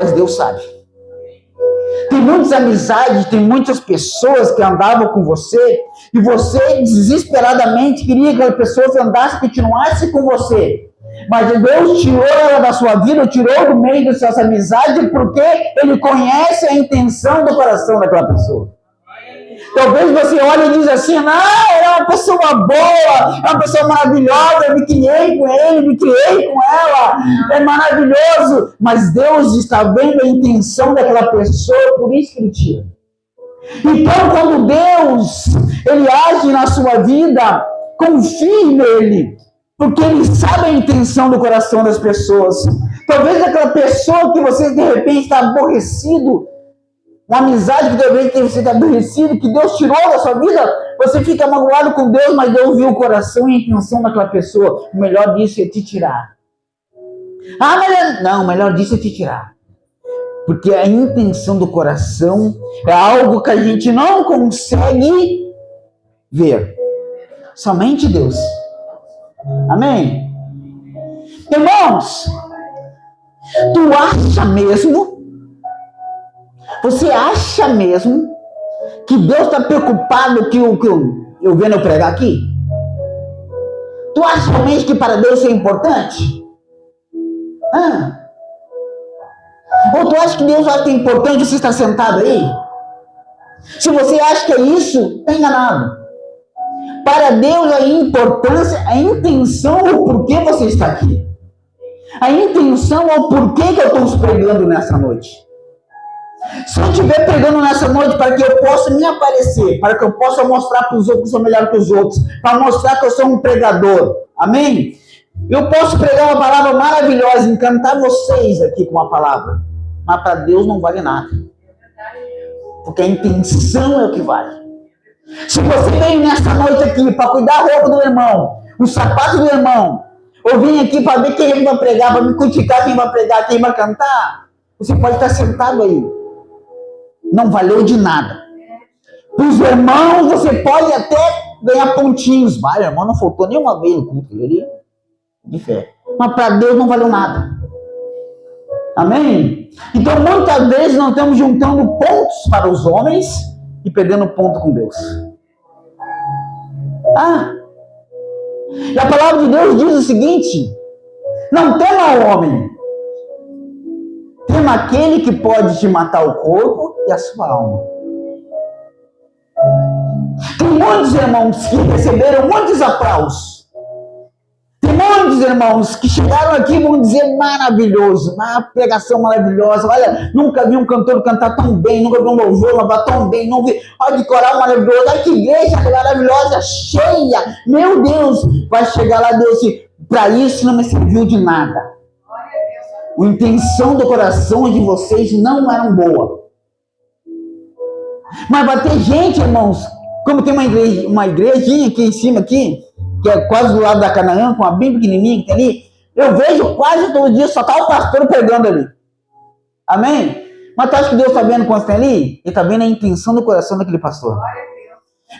mas Deus sabe. Tem muitas amizades, tem muitas pessoas que andavam com você e você desesperadamente queria que aquela pessoa andasse, continuasse com você. Mas Deus tirou ela da sua vida, tirou do meio das suas amizades, porque Ele conhece a intenção do coração daquela pessoa. Talvez você olhe e diz assim, não, é uma pessoa boa, é uma pessoa maravilhosa, eu me criei com ele, me criei com ela, é maravilhoso. Mas Deus está vendo a intenção daquela pessoa, por isso que Ele tira. Então, quando Deus, Ele age na sua vida, confie nele, porque Ele sabe a intenção do coração das pessoas. Talvez aquela pessoa que você, de repente, está aborrecido, uma amizade que deveria ter sido aborrecido, que Deus tirou da sua vida, você fica magoado com Deus, mas Deus viu o coração e a intenção daquela pessoa. O melhor disso é te tirar. Não, o melhor disso é te tirar. Porque a intenção do coração é algo que a gente não consegue ver. Somente Deus. Amém? Irmãos, tu acha mesmo? Você acha mesmo que Deus está preocupado que eu vendo eu pregar aqui? Tu acha realmente que para Deus isso é importante? Ou tu acha que Deus acha que é importante você estar sentado aí? Se você acha que é isso, está enganado. Para Deus a importância, a intenção, o porquê você está aqui. A intenção é o porquê que eu estou pregando nessa noite. Se eu estiver pregando nessa noite para que eu possa me aparecer, para que eu possa mostrar para os outros que eu sou melhor que os outros, para mostrar que eu sou um pregador, amém? Eu posso pregar uma palavra maravilhosa, encantar vocês aqui com uma palavra, mas para Deus não vale nada, porque a intenção é o que vale. Se você veio nessa noite aqui para cuidar da roupa do irmão, o sapato do irmão, ou vim aqui para ver quem vai pregar, para me criticar quem vai pregar, quem vai cantar, você pode estar sentado aí. Não valeu de nada. Para os irmãos, você pode até ganhar pontinhos. Vai, irmão, não faltou nenhuma vez no culto dele. De fé. Mas para Deus não valeu nada. Amém? Então, muitas vezes, nós estamos juntando pontos para os homens e perdendo ponto com Deus. E a palavra de Deus diz o seguinte: não tema o homem. Tema aquele que pode te matar o corpo e a sua alma. Tem muitos irmãos que receberam muitos aplausos. Tem muitos irmãos que chegaram aqui e vão dizer maravilhoso, uma pregação maravilhosa. Olha, nunca vi um cantor cantar tão bem, nunca vi um louvor louvar tão bem, não vi, olha que coral maravilhoso, olha que igreja maravilhosa, cheia. Meu Deus, vai chegar lá, Deus, para isso não me serviu de nada. A intenção do coração de vocês não era boa. Mas vai ter gente, irmãos, como tem uma igrejinha aqui em cima, aqui, que é quase do lado da Canaã, com uma bem pequenininha que tem ali, eu vejo quase todo dia, só está o pastor pregando ali. Amém? Mas tu acha que Deus está vendo quando tem ali? Ele está vendo a intenção do coração daquele pastor.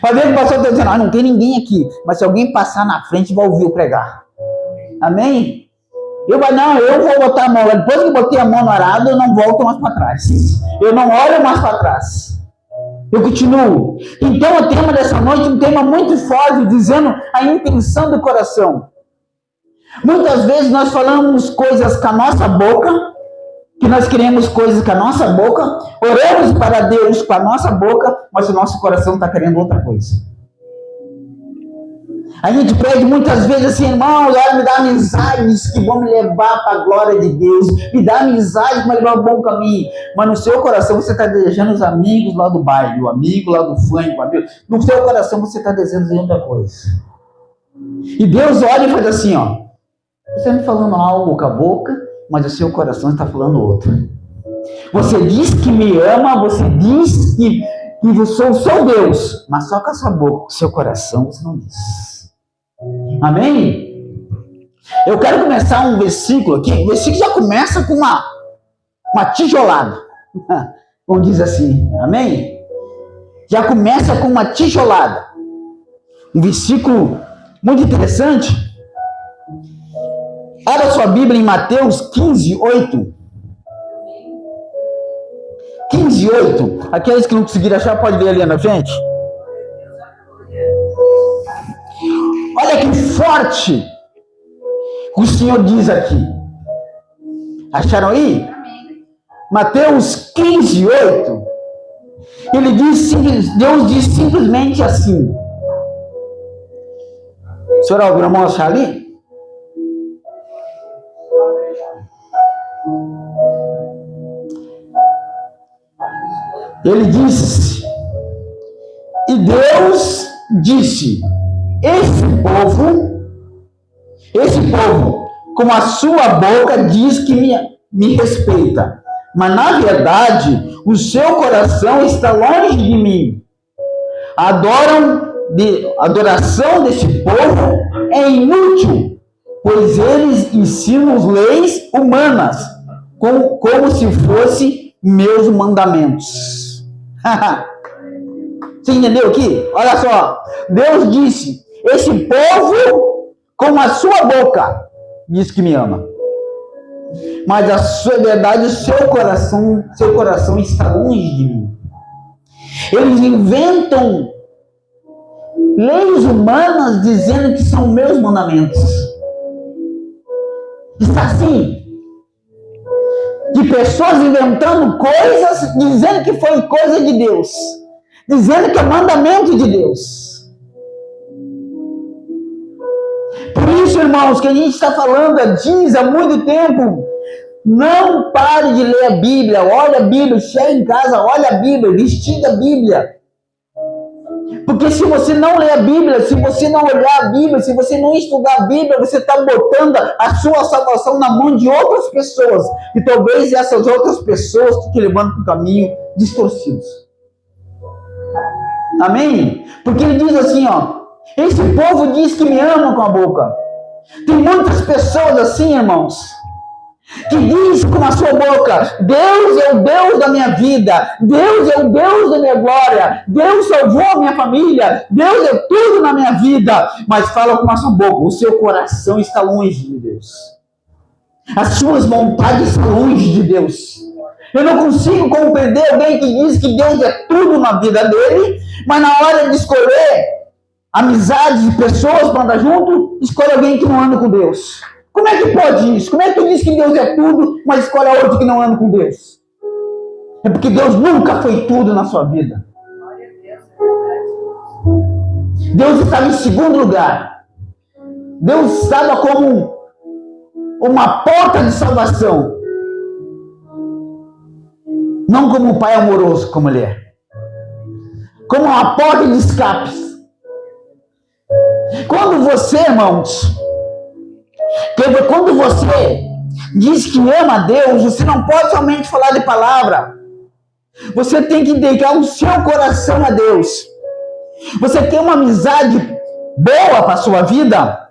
Vai ver que o pastor está dizendo, não tem ninguém aqui, mas se alguém passar na frente, vai ouvir eu pregar. Amém? Eu vou botar a mão. Depois que eu botei a mão no arado, eu não volto mais para trás. Eu não olho mais para trás. Eu continuo. Então, o tema dessa noite é um tema muito forte, dizendo a intenção do coração. Muitas vezes nós falamos coisas com a nossa boca, que nós queremos coisas com a nossa boca, oramos para Deus com a nossa boca, mas o nosso coração está querendo outra coisa. A gente pede muitas vezes assim, irmão, me dá amizades que vão me levar para a glória de Deus, me dá amizades que vão me levar ao bom caminho, mas no seu coração você está desejando os amigos lá do bairro, o amigo lá do funk, no seu coração você está desejando outra coisa. E Deus olha e faz assim, você está me falando algo com a boca, mas o seu coração está falando outro. Você diz que me ama, você diz que eu sou Deus, mas só com a sua boca, com o seu coração você não diz. Amém? Eu quero começar um versículo aqui. O versículo já começa com uma tijolada. Como diz assim, amém? Já começa com uma tijolada. Um versículo muito interessante. Abra sua Bíblia em Mateus 15, 8. 15:8. Aqueles que não conseguiram achar, pode ler ali na frente. Olha que forte o Senhor diz aqui. Acharam aí? Mateus 15:8. Ele diz, Deus diz simplesmente assim. O senhor ouviu a mão achar ali? Ele disse, e Deus disse, esse povo, com a sua boca diz que me respeita, mas na verdade o seu coração está longe de mim. A adoração desse povo é inútil, pois eles ensinam leis humanas, como se fossem meus mandamentos. Você entendeu aqui? Olha só, Deus disse, esse povo com a sua boca diz que me ama, mas a sua verdade, o seu coração está longe de mim. Eles inventam leis humanas dizendo que são meus mandamentos. Está assim, de pessoas inventando coisas, dizendo que foi coisa de Deus, dizendo que é mandamento de Deus. Por isso, irmãos, que a gente está falando, diz há muito tempo, não pare de ler a Bíblia, olha a Bíblia, chega em casa, olha a Bíblia, investiga a Bíblia. Porque se você não ler a Bíblia, se você não olhar a Bíblia, se você não estudar a Bíblia, você está botando a sua salvação na mão de outras pessoas. E talvez essas outras pessoas que te levantam para o caminho distorcidos. Amém? Porque ele diz assim, ó, esse povo diz que me ama com a boca. Tem muitas pessoas assim, irmãos, que diz com a sua boca, Deus é o Deus da minha vida, Deus é o Deus da minha glória, Deus salvou a minha família, Deus é tudo na minha vida, mas fala com a sua boca, o seu coração está longe de Deus, as suas vontades estão longe de Deus. Eu não consigo compreender alguém que diz que Deus é tudo na vida dele, mas na hora de escolher amizades de pessoas para andar junto, escolhe alguém que não anda com Deus. Como é que pode isso? Como é que tu diz que Deus é tudo, mas escolhe outro que não anda com Deus? É porque Deus nunca foi tudo na sua vida. Deus estava em segundo lugar. Deus estava como uma porta de salvação. Não como um pai amoroso, como ele é. Como uma porta de escapes. Quando você, irmãos, quando você diz que ama a Deus, você não pode somente falar de palavra. Você tem que dedicar o seu coração a Deus. Você tem uma amizade boa para a sua vida?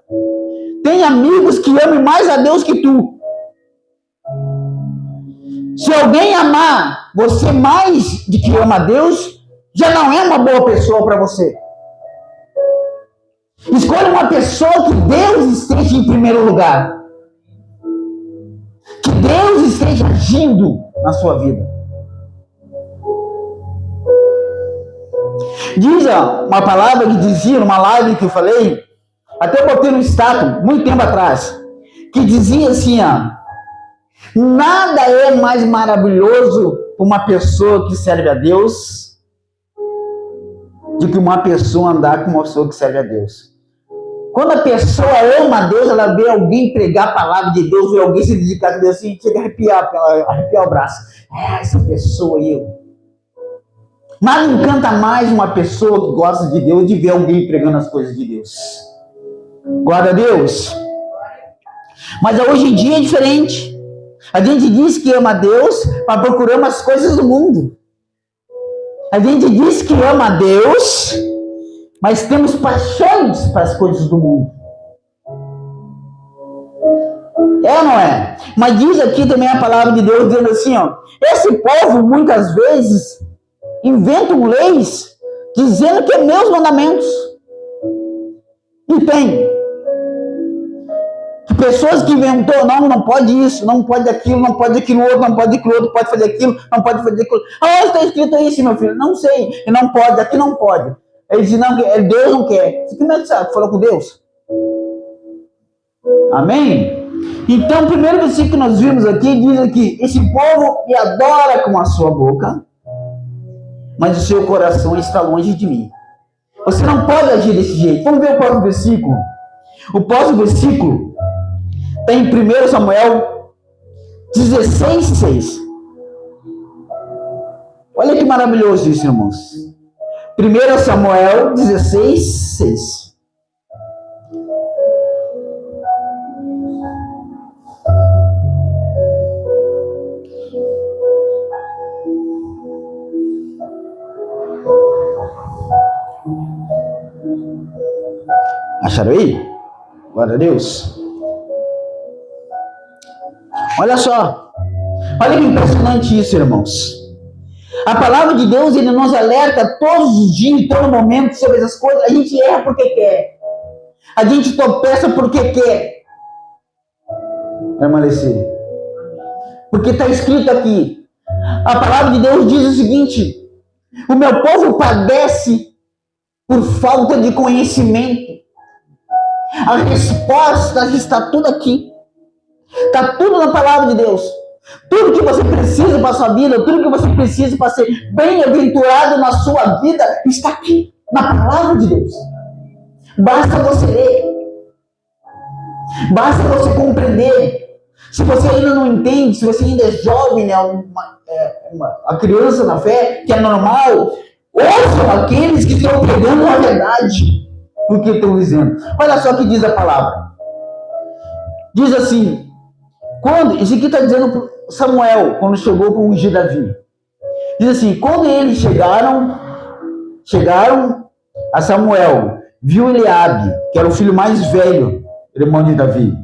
Tem amigos que amem mais a Deus que tu. Se alguém amar você mais de que ama a Deus, já não é uma boa pessoa para você. Escolha uma pessoa que Deus esteja em primeiro lugar. Que Deus esteja agindo na sua vida. Diz uma palavra que dizia numa live que eu falei, até botei no status, muito tempo atrás, que dizia assim, nada é mais maravilhoso para uma pessoa que serve a Deus do que uma pessoa andar com uma pessoa que serve a Deus. Quando a pessoa ama a Deus, ela vê alguém pregar a palavra de Deus, vê alguém se dedicar a Deus, assim, chega a arrepiar o braço. Essa pessoa aí. Nada encanta mais uma pessoa que gosta de Deus de ver alguém pregando as coisas de Deus. Glória a Deus. Mas hoje em dia é diferente. A gente diz que ama a Deus, mas procuramos as coisas do mundo. A gente diz que ama a Deus, mas temos paixões para as coisas do mundo. É ou não é? Mas diz aqui também a palavra de Deus, dizendo assim, esse povo muitas vezes inventam leis dizendo que é meus mandamentos. E tem. Pessoas que inventou, não pode isso, não pode aquilo, não pode aquilo outro, não pode aquilo outro, pode fazer aquilo, não pode fazer aquilo. Ah, está escrito isso, meu filho. Não sei, e não pode, aqui não pode. Ele diz, não, Deus não quer. Você como é que sabe? Falou com Deus? Amém? Então, o primeiro versículo que nós vimos aqui, diz aqui, esse povo me adora com a sua boca, mas o seu coração está longe de mim. Você não pode agir desse jeito. Vamos ver o próximo versículo. O próximo versículo está em 1 Samuel 16:6. Olha que maravilhoso isso, irmãos. 1 Samuel 16:6. Acharam aí? Glória a Deus. Olha só. Olha que impressionante isso, irmãos. A palavra de Deus, ele nos alerta todos os dias, todo momento sobre essas coisas. A gente erra porque quer. A gente tropeça porque quer permanecer. Porque está escrito aqui. A palavra de Deus diz o seguinte: o meu povo padece por falta de conhecimento. A resposta está tudo aqui. Está tudo na palavra de Deus. Tudo que você precisa para a sua vida, tudo que você precisa para ser bem-aventurado na sua vida, está aqui, na palavra de Deus. Basta você ler. Basta você compreender. Se você ainda não entende, se você ainda é jovem, né, uma criança na fé, que é normal, ouçam aqueles que estão pregando a verdade do que estão dizendo. Olha só o que diz a palavra. Diz assim, isso aqui está dizendo Samuel, quando chegou para ungir Davi. Diz assim, quando eles chegaram a Samuel, viu Eliabe, que era o filho mais velho, irmão de Davi,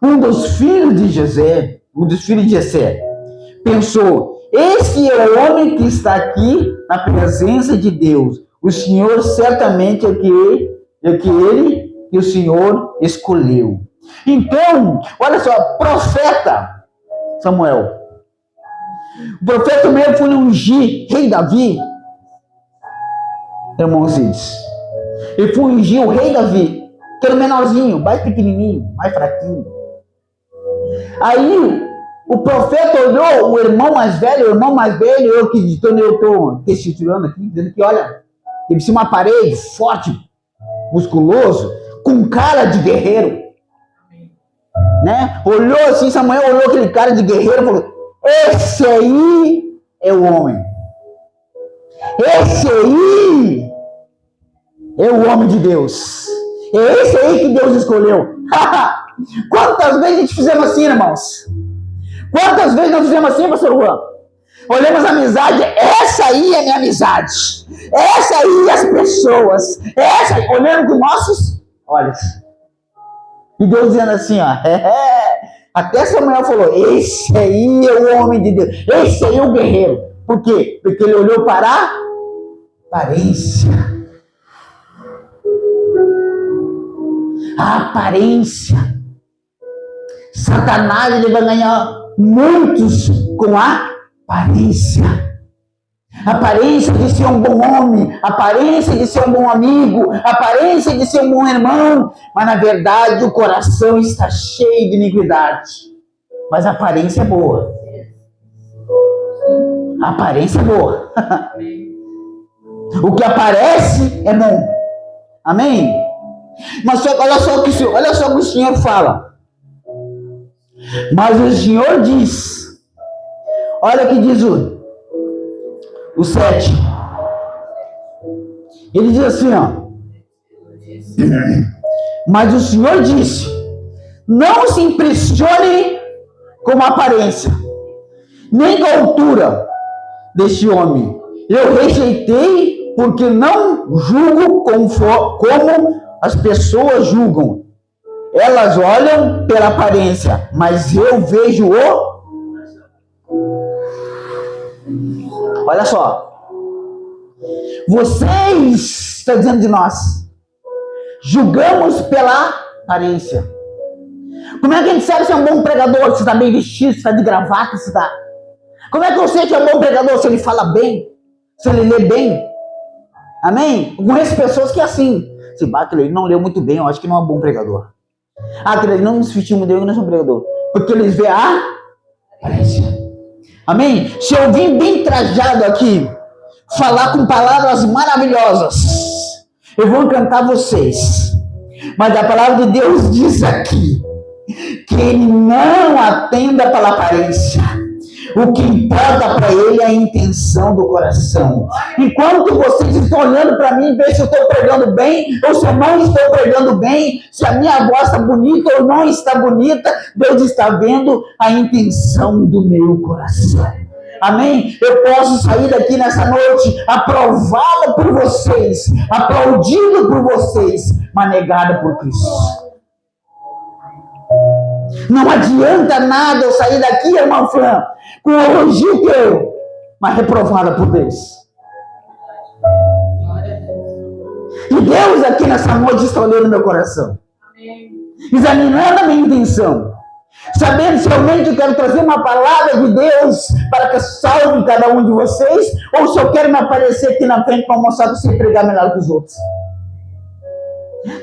um dos filhos de Jessé, pensou, esse é o homem que está aqui na presença de Deus. O Senhor certamente é que ele que o Senhor escolheu. Então, olha só, profeta Samuel. O profeta mesmo foi ungir rei Davi. Irmãos, ele foi ungir o rei Davi, que era o menorzinho, mais pequenininho, mais fraquinho. Aí, o profeta olhou o irmão mais velho, eu que estou testificando aqui, dizendo que, olha, ele tinha uma parede forte, musculoso, com cara de guerreiro. Né? Olhou assim, Samuel olhou aquele cara de guerreiro e falou, esse aí é o homem. Esse aí é o homem de Deus. É esse aí que Deus escolheu. Quantas vezes a gente fizemos assim, irmãos? Quantas vezes nós fizemos assim, pastor Juan? Olhamos a amizade, essa aí é minha amizade. Essa aí as pessoas. Olhando com nossos olhos. E Deus dizendo assim, ó, até Samuel falou, esse aí é o homem de Deus, esse aí é o guerreiro. Por quê? Porque ele olhou para a aparência. A aparência. Satanás, ele vai ganhar muitos com a aparência. Aparência de ser um bom homem, aparência de ser um bom amigo, aparência de ser um bom irmão, mas na verdade o coração está cheio de iniquidade. Mas a aparência é boa. A aparência é boa. O que aparece é bom. Amém? Mas olha só o que o Senhor fala. Mas o Senhor diz, olha o que diz o 7. Ele diz assim, ó. Mas o Senhor disse, não se impressione com a aparência, nem com a altura deste homem. Eu rejeitei porque não julgo como as pessoas julgam. Elas olham pela aparência, mas eu vejo o... Olha só. Vocês, está dizendo de nós, julgamos pela aparência. Como é que a gente sabe se é um bom pregador? Se está bem vestido, se está de gravata, se está... Como é que eu sei que é um bom pregador? Se ele fala bem, se ele lê bem. Amém? Eu conheço pessoas que é assim. Se aquele ele não leu muito bem, eu acho que não é um bom pregador. Aquele ele não se vestiu muito bem, eu não sou um pregador. Porque eles veem a aparência. Amém? Se eu vim bem trajado aqui, falar com palavras maravilhosas, eu vou encantar vocês. Mas a palavra de Deus diz aqui que ele não atenda pela aparência. O que importa para ele é a intenção do coração. Enquanto vocês estão olhando para mim, ver se eu estou pregando bem ou se eu não estou pregando bem, se a minha voz está bonita ou não está bonita, Deus está vendo a intenção do meu coração. Amém? Eu posso sair daqui nessa noite aprovado por vocês, aplaudido por vocês, mas negado por Cristo. Não adianta nada eu sair daqui, irmã Fran, com um elogio teu, mas reprovada por Deus. E Deus aqui nessa noite está olhando meu coração, examinando a minha intenção, sabendo se realmente eu quero trazer uma palavra de Deus para que salve cada um de vocês, ou se eu quero me aparecer aqui na frente para mostrar que eu sei pregar melhor que os outros.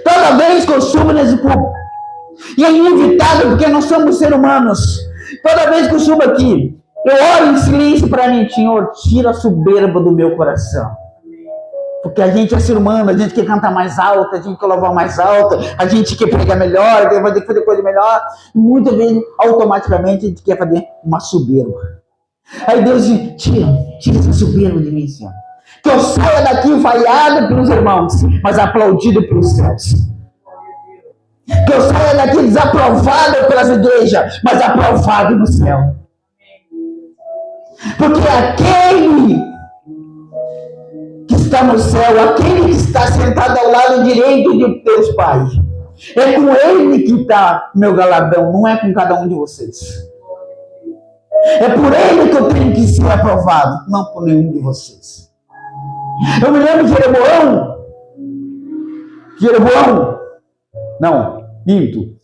Toda vez que eu subo nesse púlpito, e é inevitável porque nós somos seres humanos, toda vez que eu subo aqui, eu oro em silêncio para mim: Senhor, tira a soberba do meu coração. Porque a gente é ser humano, a gente quer cantar mais alto, a gente quer louvar mais alto, a gente quer pregar melhor, vai ter que fazer coisa melhor. E muitas vezes, automaticamente, a gente quer fazer uma soberba. Aí Deus diz: tira essa soberba de mim, Senhor. Que eu saia daqui vaiado pelos irmãos, mas aplaudido pelos céus. Que eu saia daqui desaprovado pelas igrejas, mas aprovado no céu. Porque aquele que está no céu, aquele que está sentado ao lado direito de Deus Pai, é com ele que está meu galardão, não é com cada um de vocês. É por ele que eu tenho que ser aprovado, não por nenhum de vocês. Eu me lembro de Jeroboão, não, minto.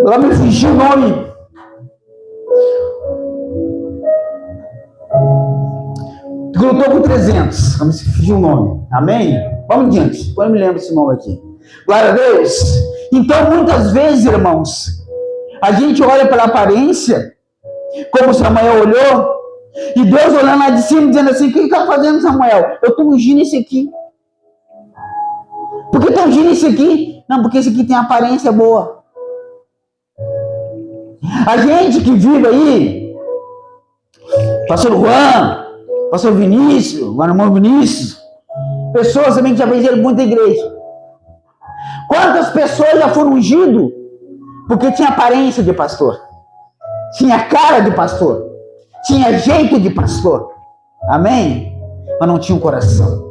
Lá me fugiu o nome. Lutou com 300. Vamos fugir o nome. Amém? Vamos adiante. Depois eu me lembro esse nome aqui. Glória a Deus. Então, muitas vezes, irmãos, a gente olha pela aparência, como Samuel olhou, e Deus olhando lá de cima, dizendo assim: o que está fazendo, Samuel? Eu estou ungindo esse aqui. Por que está ungindo esse aqui? Não, porque esse aqui tem aparência boa. A gente que vive aí, pastor Juan, pastor Vinícius, o irmão Vinícius, pessoas também que já venderam muita igreja. Quantas pessoas já foram ungidas porque tinha aparência de pastor, tinha cara de pastor, tinha jeito de pastor, amém? Mas não tinha um coração.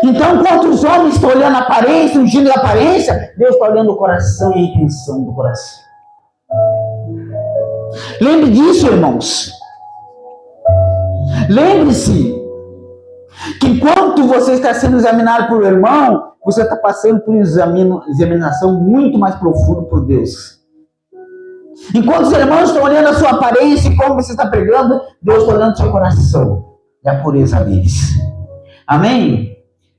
Então, enquanto os homens estão olhando a aparência, ungindo a aparência, Deus está olhando o coração e a intenção do coração. Lembre disso, irmãos. Lembre-se que enquanto você está sendo examinado por um irmão, você está passando por uma examinação muito mais profunda por Deus. Enquanto os irmãos estão olhando a sua aparência e como você está pregando, Deus está olhando o seu coração e a pureza deles. Amém?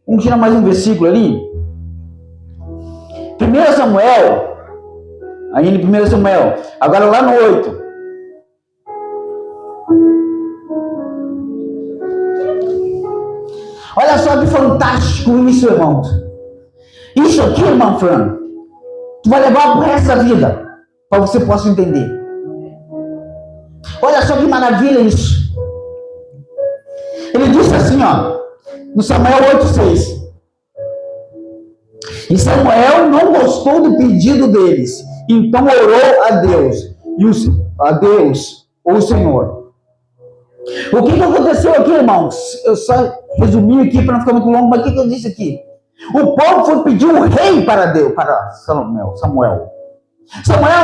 Vamos tirar mais um versículo ali. 1 Samuel. Ainda em 1 Samuel. Agora lá no 8. Olha só que fantástico isso, irmão. Isso aqui, irmão Fran, tu vai levar pro resto da vida, para você possa entender. Olha só que maravilha isso. Ele disse assim, ó, no Samuel 8,6. E Samuel não gostou do pedido deles, então orou a Deus, o Senhor. O que aconteceu aqui, irmãos? Eu só resumi aqui para não ficar muito longo, mas o que eu disse aqui? O povo foi pedir um rei para Deus, para Samuel. Samuel,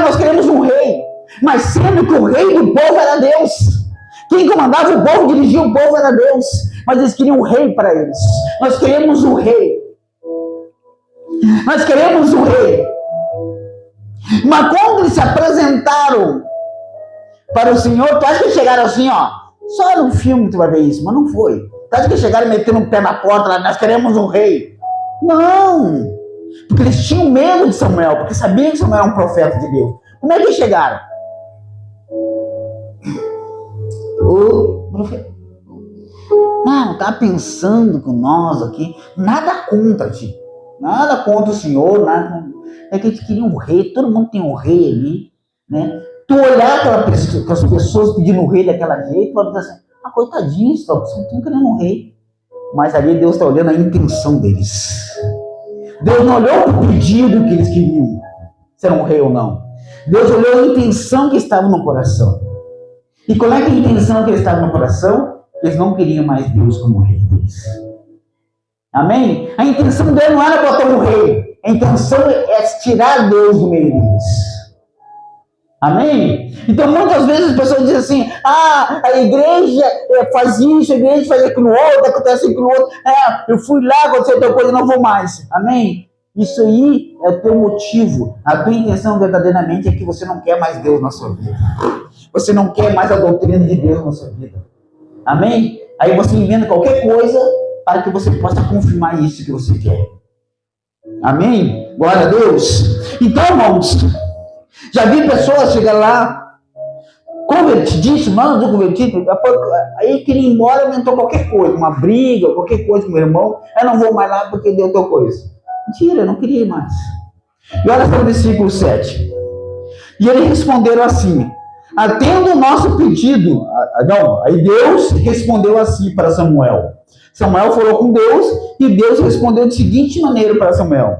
nós queremos um rei, mas sendo que o rei do povo era Deus. Quem comandava o povo, dirigia o povo era Deus, mas eles queriam um rei para eles. Nós queremos um rei. Nós queremos um rei. Mas quando eles se apresentaram para o Senhor, tu acha que chegaram assim, ó, só no filme tu vai ver isso, mas não foi. Tu acha que chegaram metendo um pé na porta lá, nós queremos um rei? Não, porque eles tinham medo de Samuel, porque sabiam que Samuel era um profeta de Deus. Como é que eles chegaram? O profeta, não, tá pensando com nós aqui, nada contra ti, nada contra o Senhor, nada. É que a gente queria um rei, todo mundo tem um rei ali, né? Tu olhar aquelas pessoas pedindo um rei daquela jeito, tu vai dizer assim, coitadinho, estão querendo um rei. Mas ali Deus está olhando a intenção deles. Deus não olhou o pedido que eles queriam, se era um rei ou não. Deus olhou a intenção que estava no coração. E qual é a intenção que estava no coração? Eles não queriam mais Deus como rei deles. Amém? A intenção dele não era botar um rei. A intenção é tirar Deus do meio deles. Amém? Então muitas vezes as pessoas dizem assim, a igreja faz isso, a igreja faz aquilo outro, acontece aquilo outro, eu fui lá, aconteceu outra coisa, não vou mais. Amém? Isso aí é o teu motivo. A tua intenção verdadeiramente é que você não quer mais Deus na sua vida. Você não quer mais a doutrina de Deus na sua vida. Amém? Aí você inventa qualquer coisa para que você possa confirmar isso que você quer. Amém? Glória a Deus. Então, irmãos, já vi pessoas chegar lá, convertidíssimo, não estou convertido, aí queria ir embora, inventou qualquer coisa, uma briga, qualquer coisa com meu irmão, eu não vou mais lá porque deu tal coisa. Mentira, eu não queria ir mais. E olha só o versículo 7. E eles responderam assim, atendo o nosso pedido. Aí Deus respondeu assim para Samuel. Samuel falou com Deus e Deus respondeu de seguinte maneira para Samuel.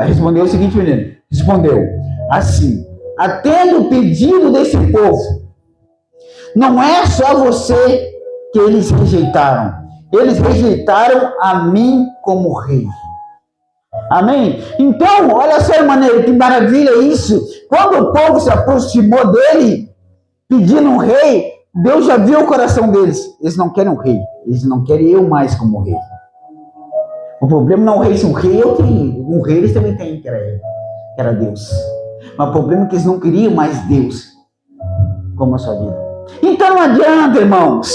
Respondeu da seguinte maneira. Respondeu assim, atendo o pedido desse povo. Não é só você que eles rejeitaram. Eles rejeitaram a mim como rei. Amém? Então, olha só, maneira, que maravilha isso. Quando o povo se aproximou dele, pedindo um rei, Deus já viu o coração deles. Eles não querem um rei. Eles não querem eu mais como rei. O problema não é o rei, se um rei eu tenho. Um rei eles também têm, que era Deus. Mas o problema é que eles não queriam mais Deus como a sua vida. Então não adianta, irmãos.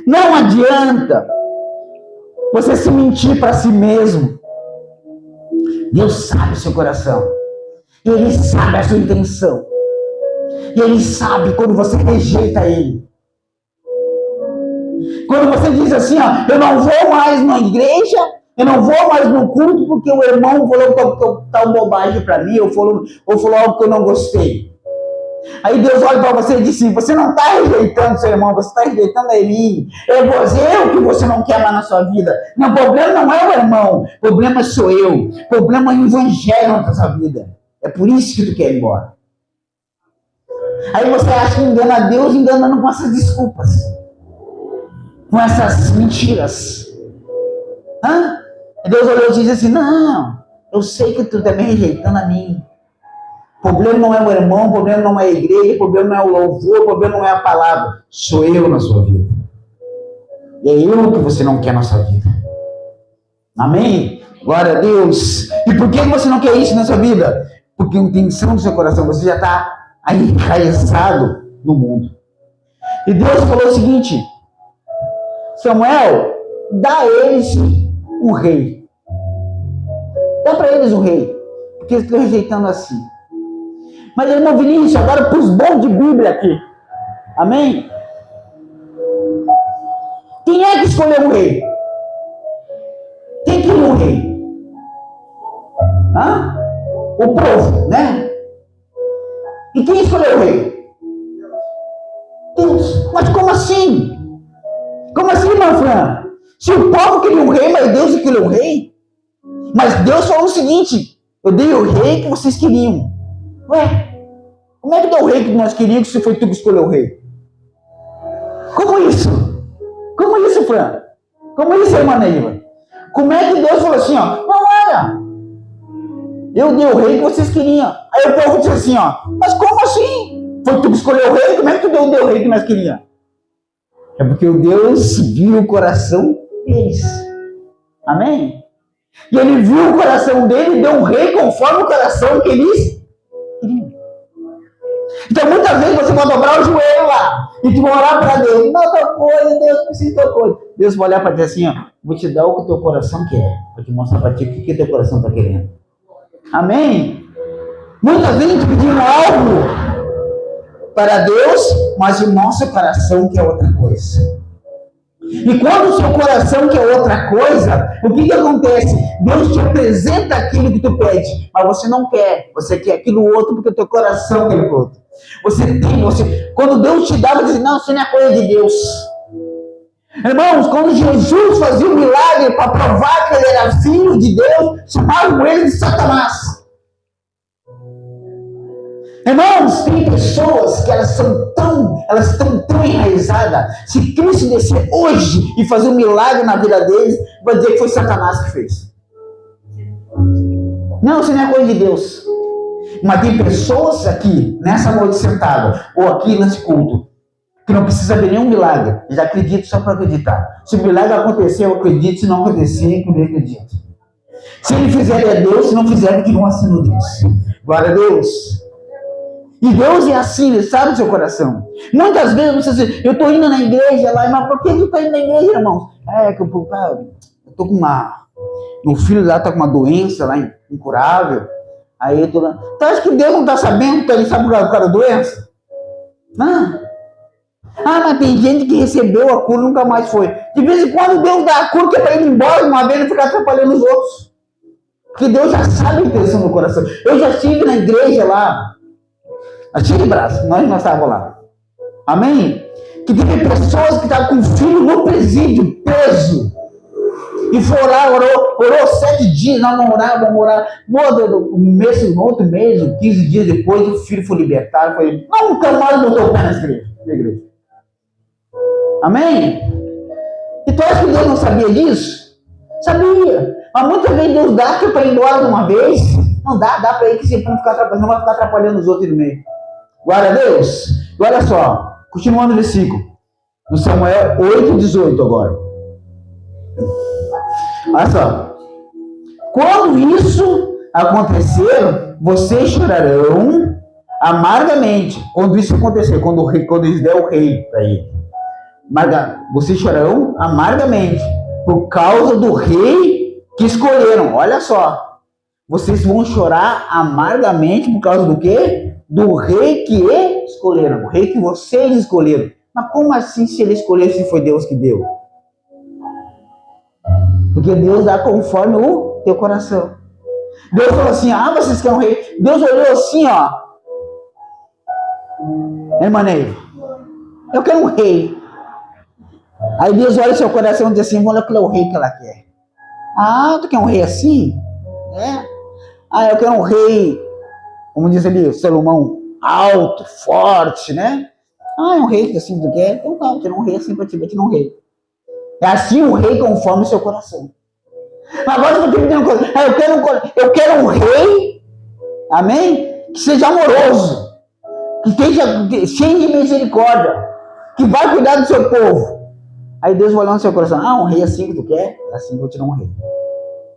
Não adianta você se mentir para si mesmo. Deus sabe o seu coração. Ele sabe a sua intenção. E Ele sabe quando você rejeita Ele. Quando você diz assim, eu não vou mais na igreja, eu não vou mais no culto porque o irmão falou tal bobagem para mim, ou falou algo que eu não gostei. Aí Deus olha para você e diz assim, você não está rejeitando seu irmão, você está rejeitando a mim. É você que você não quer mais na sua vida. Não, o problema não é o irmão, o problema sou eu. O problema é o evangelho na sua vida. É por isso que tu quer ir embora. Aí você acha que engana a Deus enganando com essas desculpas. Com essas mentiras. E Deus olhou e disse assim, não, eu sei que tu está me rejeitando a mim. O problema não é o irmão, o problema não é a igreja, o problema não é o louvor, o problema não é a palavra. Sou eu na sua vida. E é eu que você não quer na sua vida. Amém? Glória a Deus. E por que você não quer isso na sua vida? Porque a intenção do seu coração, você já está enraizado no mundo. E Deus falou o seguinte, Samuel, dá a eles um rei. Dá para eles um rei. Porque eles estão rejeitando assim. Mas irmão Vinícius, agora para os bons de Bíblia aqui. Amém? Quem é que escolheu um rei? Quem queria um rei? O povo, né? E quem escolheu o rei? Deus. Mas como assim? Como assim, irmão Fran? Se o povo queria um rei, mas Deus escolheu um rei? Mas Deus falou o seguinte, eu dei o rei que vocês queriam. Ué, como é que deu o rei que nós queríamos se foi tu que escolheu o rei? Como isso? Como isso, Fran? Como isso, irmã Neiva? Como é que Deus falou assim, não, olha, eu dei o rei que vocês queriam. Aí o povo disse assim, mas como assim? Foi tu que escolheu o rei? Como é que tu deu o rei que nós queríamos? É porque o Deus viu o coração deles. Amém? E ele viu o coração dele e deu um rei conforme o coração que eles queriam. Então, muitas vezes você vai dobrar o joelho lá e tu vai orar para Deus. Não, tal coisa, Deus precisa de tal coisa. Deus vai olhar para ti assim, ó, vou te dar o que o teu coração quer. Vou te mostrar para ti o que o teu coração está querendo. Amém? Muitas vezes a gente pedimos algo para Deus, mas o nosso coração quer outra coisa. E quando o seu coração quer outra coisa, o que acontece? Deus te apresenta aquilo que tu pede, mas você não quer. Você quer aquilo outro porque o teu coração quer o outro. Quando Deus te dá, você diz, não, isso não é coisa de Deus. Irmãos, quando Jesus fazia um milagre para provar que ele era filho de Deus, chamavam ele de Satanás. Irmãos, tem pessoas que elas estão tão enraizadas. Se Cristo descer hoje e fazer um milagre na vida deles, vai dizer que foi Satanás que fez. Não, isso não é coisa de Deus. Mas tem pessoas aqui, nessa noite sentada, ou aqui nesse culto, que não precisa ver nenhum milagre. Já acredito só para acreditar. Se o milagre acontecer, eu acredito. Se não acontecer, eu não acredito. Se ele fizer, é Deus. Se não fizer, continua sendo Deus. Glória a Deus. E Deus é assim, Ele sabe o seu coração. Muitas vezes você diz, eu estou indo na igreja lá, mas por que tu está indo na igreja, irmão? É que eu estou com meu filho lá está com uma doença lá incurável. Aí eu estou lá. Tu acha que Deus não está sabendo que ele sabe por causa da doença? Não. Mas tem gente que recebeu a cura e nunca mais foi. De vez em quando Deus dá a cura que é para ir embora uma vez e ficar atrapalhando os outros. Porque Deus já sabe a intenção do coração. Eu já estive na igreja lá. Achei de braço, nós estávamos lá. Amém? Que teve pessoas que estavam com o filho no presídio, preso. E foi orar, orou 7 dias, não orava, vamos orar. No outro mês, 15 dias depois, o filho foi libertado. Nunca mais botou o pé na igreja. Amém? E tu acha que Deus não sabia disso? Sabia. Mas muitas vezes Deus dá que para ir embora de uma vez. Não dá para ele que você não vai ficar atrapalhando os outros no meio. Glória a Deus. E olha só, continuando o versículo. No Samuel 8:18 agora. Olha só. Quando isso acontecer, vocês chorarão amargamente. Quando isso acontecer, quando eles der o rei para ele. Vocês chorarão amargamente por causa do rei que escolheram. Olha só. Vocês vão chorar amargamente por causa do quê? Do rei que escolheram. O rei que vocês escolheram. Mas como assim se ele escolheu se foi Deus que deu? Porque Deus dá conforme o teu coração. Deus falou assim, vocês querem um rei. Deus olhou assim, ó. Irmanei, eu quero um rei. Aí Deus olha o seu coração e diz assim, olha qual é o rei que ela quer. Tu quer um rei assim? Eu quero um rei, como diz ali, Salomão, alto, forte, né? É um rei que assim tu quer? Então não, eu quero um rei assim para ti, vai te dar um rei. É assim o rei conforme o seu coração. Agora eu estou pedindo uma coisa, eu quero um rei, amém? Que seja amoroso, que esteja cheio de misericórdia, que vai cuidar do seu povo. Aí Deus vai olhar no seu coração, um rei assim que tu quer? Assim que eu vou te dar um rei.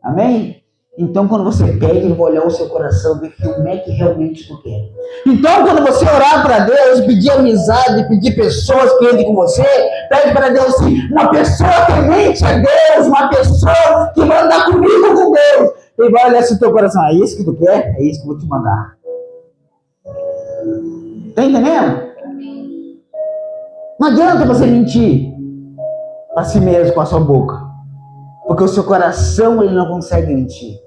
Amém? Então, quando você pede, ele vai olhar o seu coração, ver como é que realmente tu quer. Então, quando você orar para Deus, pedir amizade, pedir pessoas que andem com você, pede para Deus assim, uma pessoa temente a Deus, uma pessoa que vai andar comigo com Deus. Ele vai olhar assim o teu coração, é isso que tu quer? É isso que eu vou te mandar. Tá entendendo? Não adianta você mentir para si mesmo com a sua boca. Porque o seu coração, ele não consegue mentir.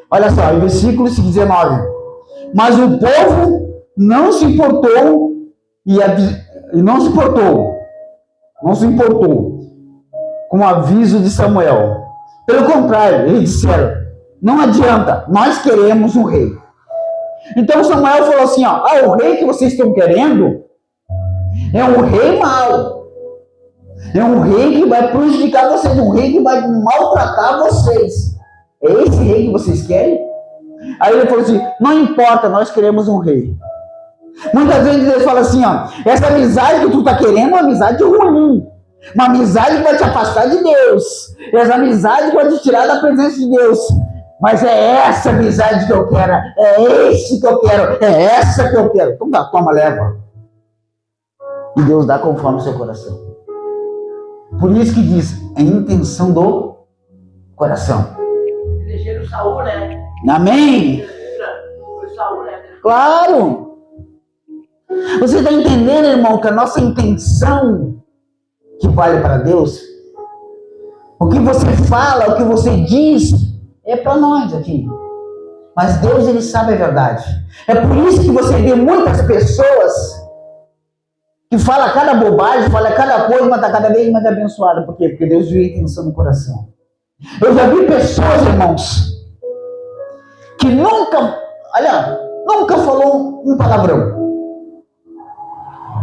Olha só, em versículo 19. Mas o povo não se importou não se importou com o aviso de Samuel. Pelo contrário, eles disseram, não adianta, nós queremos um rei. Então Samuel falou assim, o rei que vocês estão querendo é um rei mau. É um rei que vai prejudicar vocês, um rei que vai maltratar vocês. É esse rei que vocês querem? Aí ele falou assim, não importa, nós queremos um rei. Muitas vezes ele fala assim, essa amizade que tu está querendo é uma amizade ruim. Uma amizade que vai te afastar de Deus. E essa amizade vai te tirar da presença de Deus. Mas é essa amizade que eu quero. É esse que eu quero. É essa que eu quero. Então tá, toma, leva. E Deus dá conforme o seu coração. Por isso que diz, é a intenção do coração. Elegeram Saul, né? Amém? Foi Saul, né? Claro! Você está entendendo, irmão, que a nossa intenção que vale para Deus, o que você fala, o que você diz, é para nós aqui. Mas Deus, Ele sabe a verdade. É por isso que você vê muitas pessoas que falam cada bobagem, falam cada coisa, mas está cada vez mais abençoada. Por quê? Porque Deus viu a intenção no coração. Eu já vi pessoas, irmãos, que nunca falou um palavrão.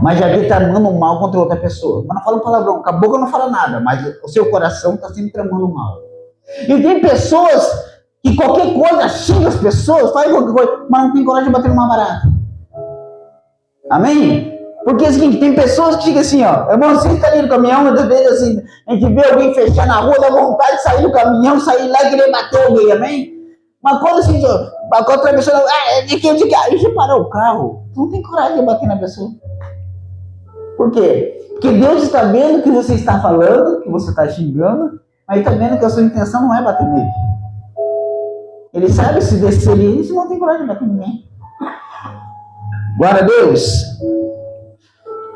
Mas já vi tramando mal contra outra pessoa. Mas não fala um palavrão, com a boca não fala nada, mas o seu coração está sempre tramando mal. E tem pessoas que qualquer coisa xinga as pessoas, faz qualquer coisa, mas não tem coragem de bater numa barata. Amém? Porque é o seguinte, tem pessoas que chegam assim, ó, irmão, você está ali no caminhão, muitas vezes assim, a gente vê alguém fechar na rua, dá vontade de sair do caminhão, sair lá e querer bater alguém, amém? Mas quando assim, quando a pessoa, de que, aí você parou o carro, tu não tem coragem de bater na pessoa. Por quê? Porque Deus está vendo o que você está falando, que você está xingando, mas Ele está vendo que a sua intenção não é bater nele. Ele sabe se descer ele, você não tem coragem de bater ninguém. Glória a Deus.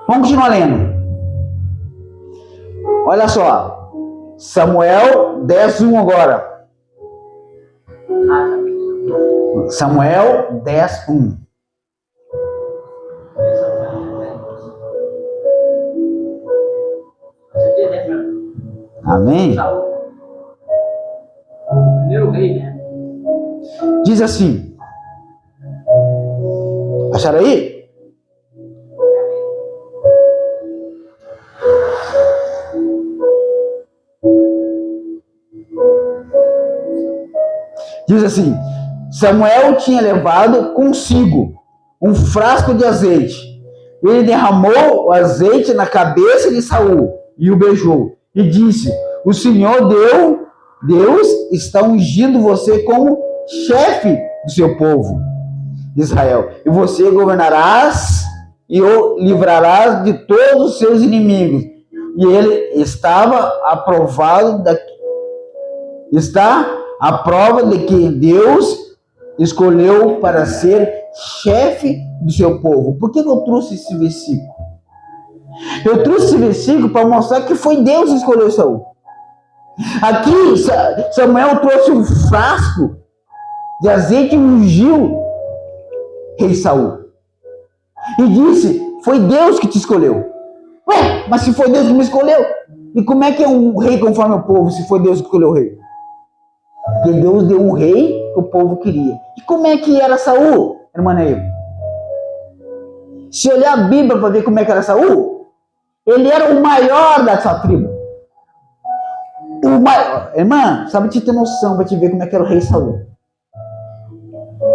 Vamos continuar lendo. Olha só. Samuel 10:1 agora. Samuel 10:1. Amém? Primeiro rei, né? Diz assim. Acharam aí? Diz assim, Samuel tinha levado consigo um frasco de azeite. Ele derramou o azeite na cabeça de Saul e o beijou. E disse, o Senhor Deus está ungindo você como chefe do seu povo, Israel. E você governarás e o livrarás de todos os seus inimigos. E ele estava aprovado está a prova de que Deus escolheu para ser chefe do seu povo. Por que eu trouxe esse versículo? Eu trouxe esse versículo para mostrar que foi Deus que escolheu Saul. Aqui, Samuel trouxe um frasco de azeite e ungiu rei Saul. E disse, foi Deus que te escolheu. Ué, mas se foi Deus que me escolheu, e como é que é um rei conforme o povo, se foi Deus que escolheu o rei? Porque Deus deu um rei que o povo queria. E como é que era Saul, irmã Neil? Se olhar a Bíblia para ver como é que era Saul, ele era o maior da sua tribo. O maior. Irmã, sabe te ter noção para te ver como é que era o rei Saul.